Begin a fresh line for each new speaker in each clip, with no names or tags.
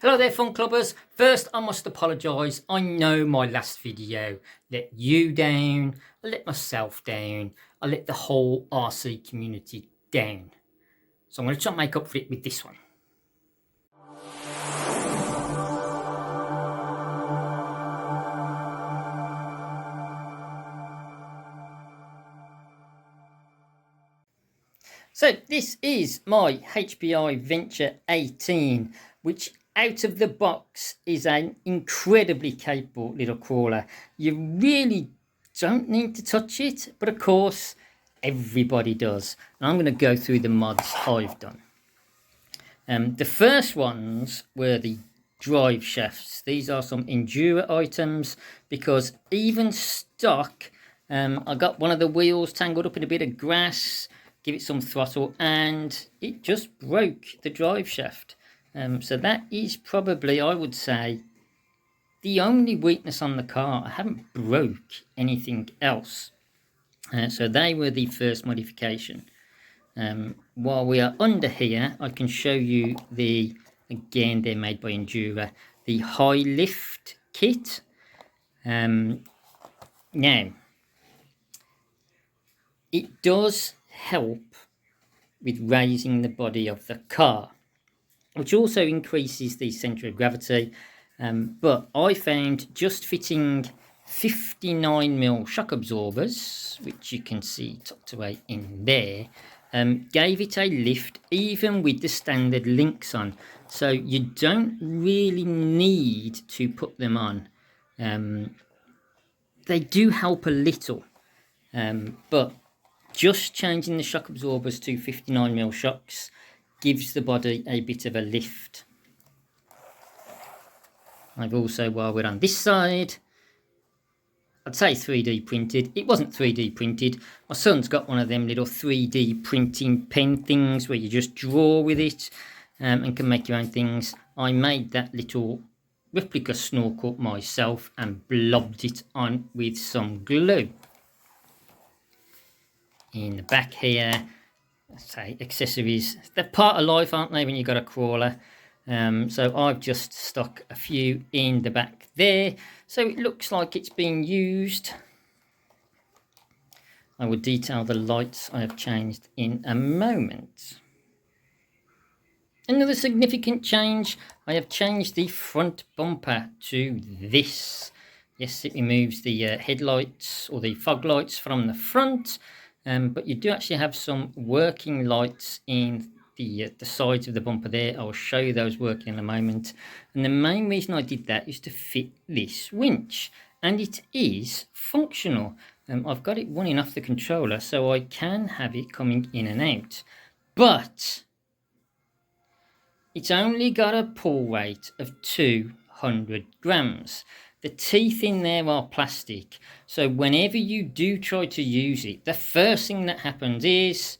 Hello there, fun clubbers. First, I must apologise. I know my last video let you down, I let myself down, I let the whole RC community down. So I'm going to try and make up for it with this one. So this is my HPI Venture 18, which out of the box is an incredibly capable little crawler. You really don't need to touch it, but of course everybody does. And I'm going to go through the mods I've done. The first ones were the drive shafts. These are some Injora items because even stock, I got one of the wheels tangled up in a bit of grass, give it some throttle, and it just broke the drive shaft. So that is probably, I would say, the only weakness on the car. I haven't broke anything else. So they were the first modification. While we are under here, I can show you the, again, they're made by Injora, the high lift kit. Now, it does help with raising the body of the car, which also increases the centre of gravity. But I found just fitting 59mm shock absorbers, which you can see tucked away in there, gave it a lift even with the standard links on. So you don't really need to put them on. They do help a little, but just changing the shock absorbers to 59mm shocks gives the body a bit of a lift. I've also, while we're on this side, I'd say 3D printed. It wasn't 3D printed. My son's got one of them little 3D printing pen things where you just draw with it and can make your own things. I made that little replica snorkel myself and blobbed it on with some glue. In the back here, say accessories, they're part of life, aren't they, when you've got a crawler? So I've just stuck a few in the back there, so it looks like it's being used. I will detail the lights I have changed in a moment. Another significant change, I have changed the front bumper to this. Yes, it removes the headlights or the fog lights from the front, but you do actually have some working lights in the sides of the bumper there. I'll show you those working in a moment. And the main reason I did that is to fit this winch, and it is functional. I've got it running off the controller, so I can have it coming in and out, but it's only got a pull weight of 200 grams. The teeth in there are plastic, so whenever you do try to use it, the first thing that happens is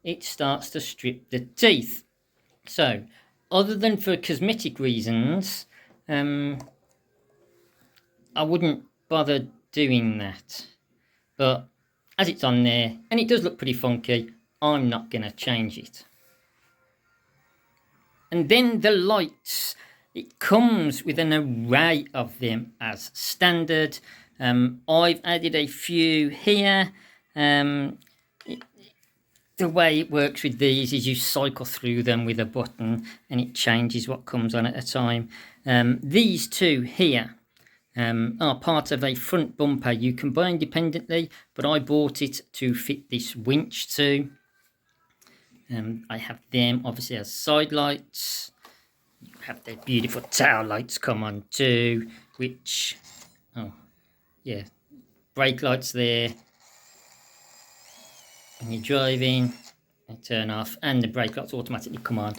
it starts to strip the teeth. So, other than for cosmetic reasons, I wouldn't bother doing that. But as it's on there, and it does look pretty funky, I'm not going to change it. And then the lights. It comes with an array of them as standard. I've added a few here. The way it works with these is you cycle through them with a button and it changes what comes on at a time. These two here are part of a front bumper you can buy independently, but I bought it to fit this winch too. I have them obviously as side lights. You have their beautiful tail lights come on too, which, oh yeah, brake lights there. When you're driving, they turn off, and the brake lights automatically come on.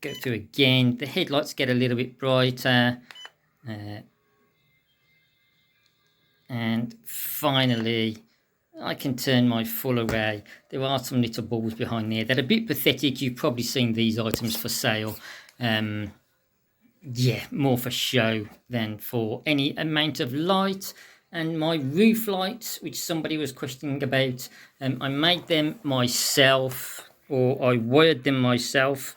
Go through again. The headlights get a little bit brighter. And finally, I can turn my full array. There are some little balls behind there that are a bit pathetic. You've probably seen these items for sale. Yeah, more for show than for any amount of light. And my roof lights, which somebody was questioning about, I made them myself. or I wired them myself.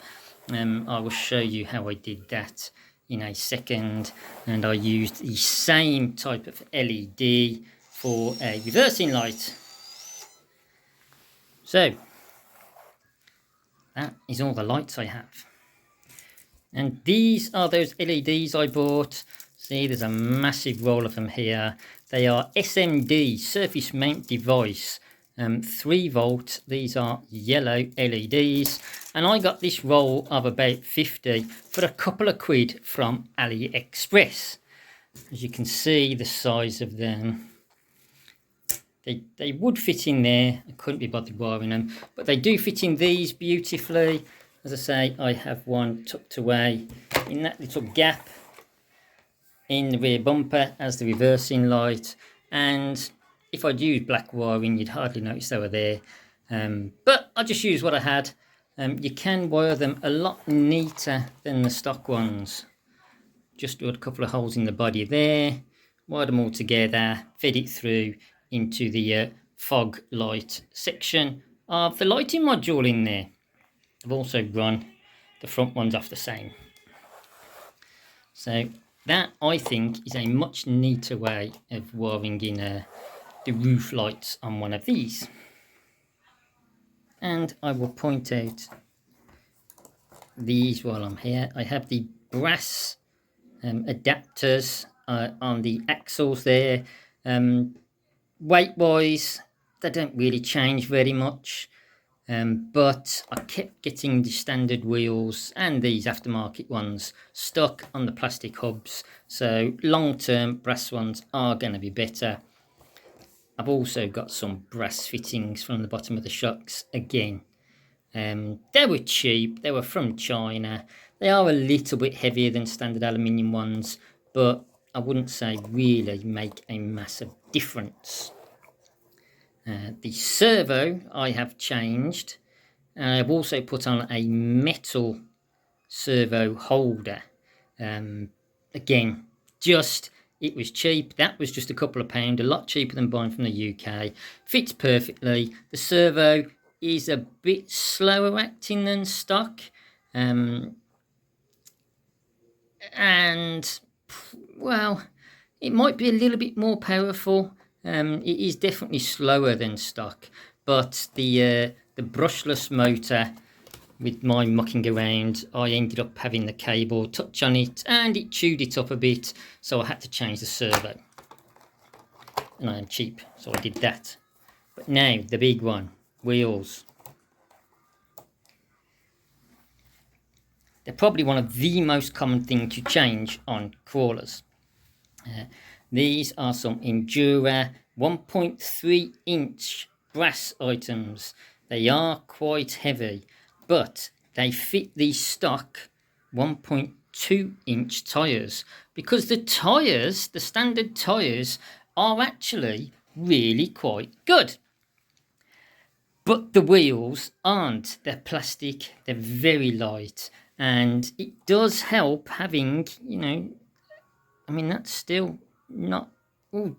I will show you how I did that in a second, and I used the same type of LED for a reversing light. So that is all the lights I have, and these are those LEDs I bought. See, there's a massive roll of them here. They are SMD, surface mount device, 3 volt. These are yellow LEDs, and I got this roll of about 50 for a couple of quid from AliExpress. As you can see, the size of them, they would fit in there. I couldn't be bothered wiring them, but they do fit in these beautifully. As I say, I have one tucked away in that little gap in the rear bumper as the reversing light, and if I'd used black wiring you'd hardly notice they were there, but I just used what I had. You can wire them a lot neater than the stock ones. Just do a couple of holes in the body there, wire them all together, fed it through into the fog light section of the lighting module in there. I've also run the front ones off the same. So that, I think, is a much neater way of wiring in the roof lights on one of these. And I will point out these while I'm here. I have the brass adapters on the axles there. Weight wise, they don't really change very much, but I kept getting the standard wheels and these aftermarket ones stuck on the plastic hubs, so long term brass ones are going to be better. I've also got some brass fittings from the bottom of the shocks again. They were cheap, they were from China. They are a little bit heavier than standard aluminium ones, but I wouldn't say really make a massive difference. The servo I have changed. I've also put on a metal servo holder. Again, just, it was cheap. That was just a couple of pounds, a lot cheaper than buying from the UK. Fits perfectly. The servo is a bit slower acting than stock, and well, it might be a little bit more powerful. It is definitely slower than stock, but the brushless motor, with my mucking around, I ended up having the cable touch on it and it chewed it up a bit, so I had to change the servo. And I am cheap, so I did that. But now the big one, wheels. They're probably one of the most common things to change on crawlers. These are some Injora 1.3 inch brass items. They are quite heavy, but they fit the stock 1.2 inch tyres, because the tyres, the standard tyres, are actually really quite good. But the wheels aren't. They're plastic, they're very light, and it does help having, you know, I mean, that's still not,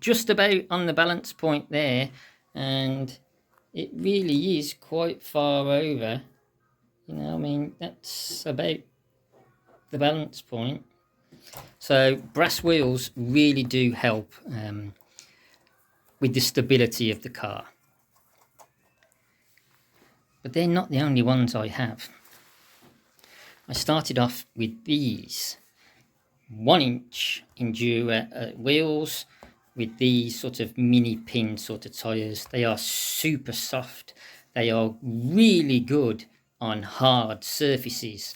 just about on the balance point there, and it really is quite far over, you know, I mean, that's about the balance point. So brass wheels really do help with the stability of the car. But they're not the only ones I have. I started off with these 1 inch Injora wheels with these sort of mini pin sort of tyres. They are super soft. They are really good on hard surfaces,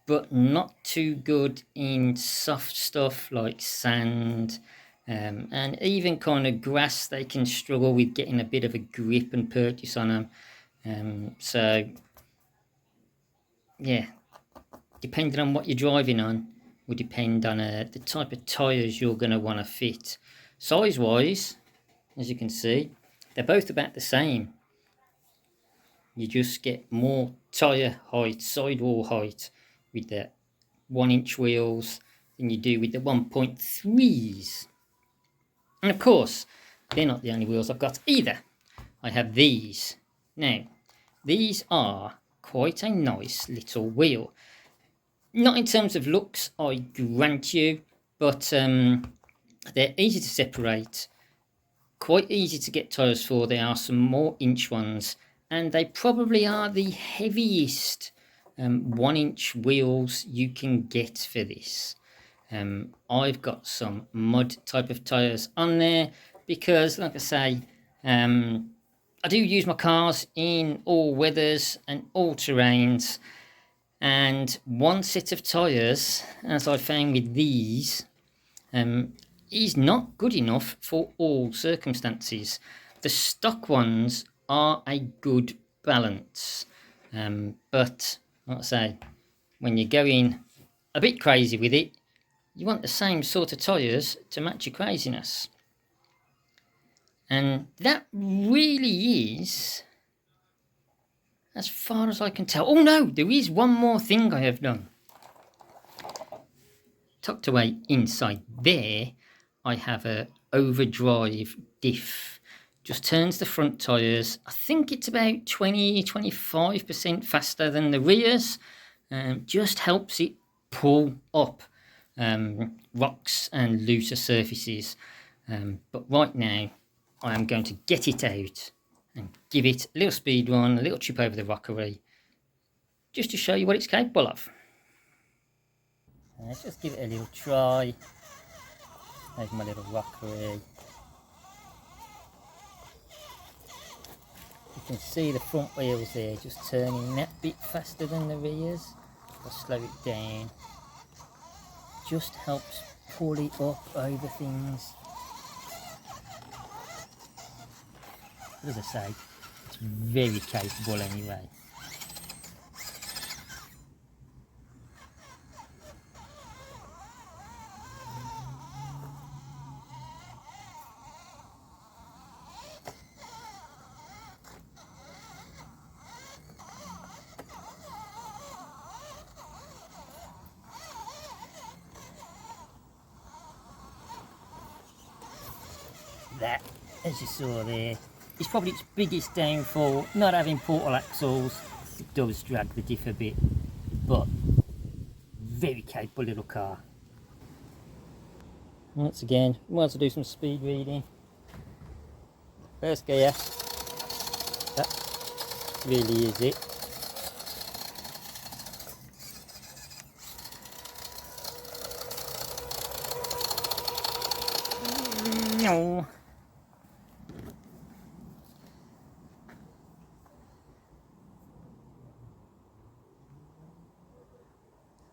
but not too good in soft stuff like sand, and even kind of grass. They can struggle with getting a bit of a grip and purchase on them. So yeah, depending on what you're driving on will depend on the type of tyres you're going to want to fit. Size wise, as you can see, they're both about the same. You just get more tyre height, sidewall height with the 1 inch wheels than you do with the 1.3s. And of course, they're not the only wheels I've got either. I have these. Now, these are quite a nice little wheel. Not in terms of looks, I grant you, but they're easy to separate, quite easy to get tyres for. There are some more inch ones, and they probably are the heaviest 1 inch wheels you can get for this. I've got some mud type of tyres on there because, like I say, I do use my cars in all weathers and all terrains, and one set of tyres, as I found with these, is not good enough for all circumstances. The stock ones are a good balance, but like I say, when you're going a bit crazy with it, you want the same sort of tyres to match your craziness. And that really is, as far as I can tell. Oh no, there is one more thing I have done. Tucked away inside there, I have a Overdrive diff. Just turns the front tyres. I think it's about 20-25% faster than the rears. Just helps it pull up rocks and looser surfaces. But right now, I am going to get it out and give it a little speed run, a little trip over the rockery, just to show you what it's capable of. Let's just give it a little try. There's my little rockery. You can see the front wheels there just turning that bit faster than the rears. I'll slow it down. Just helps pull it up over things. But as I say, it's very capable anyway. That, as you saw there, is probably its biggest downfall. Not having portal axles, it does drag the diff a bit, but very capable little car. Once again, might as well do some speed reading. First gear, that really is it. No.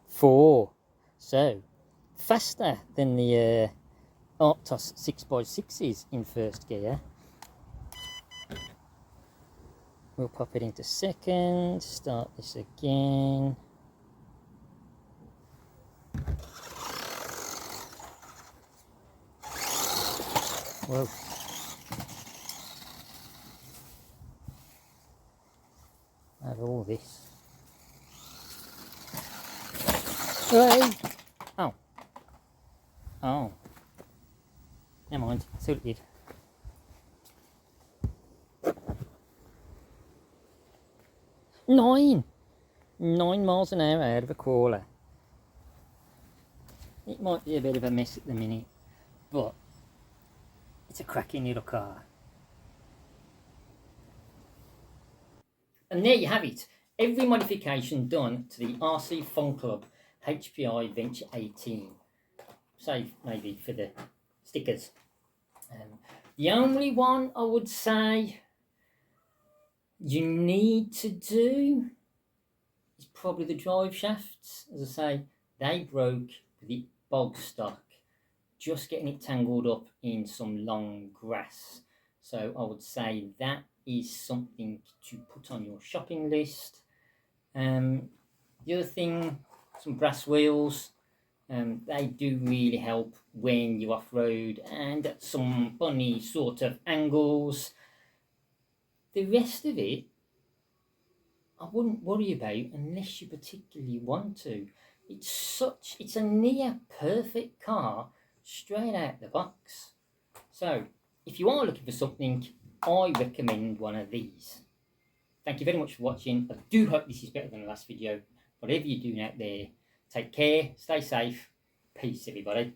4. So, faster than the Arctos 6x6s in first gear. We'll pop it into second, start this again. Whoa. Have all this. Hey. Oh. Oh. Never mind. See what it did. Nine miles an hour out of a crawler. It might be a bit of a mess at the minute, but it's a cracking little car. And there you have it. Every modification done to the RC Fun Club HPI Venture 18. Save maybe for the stickers. The only one I would say you need to do is probably the drive shafts. As I say, they broke with the bog stock, just getting it tangled up in some long grass. So I would say that is something to put on your shopping list. The other thing, some brass wheels. They do really help when you off-road and at some funny sort of angles. The rest of it, I wouldn't worry about unless you particularly want to. It's a near perfect car straight out the box. So if you are looking for something, I recommend one of these. thank you very much for watching. I do hope this is better than the last video. Whatever you're doing out there, take care, stay safe, peace everybody.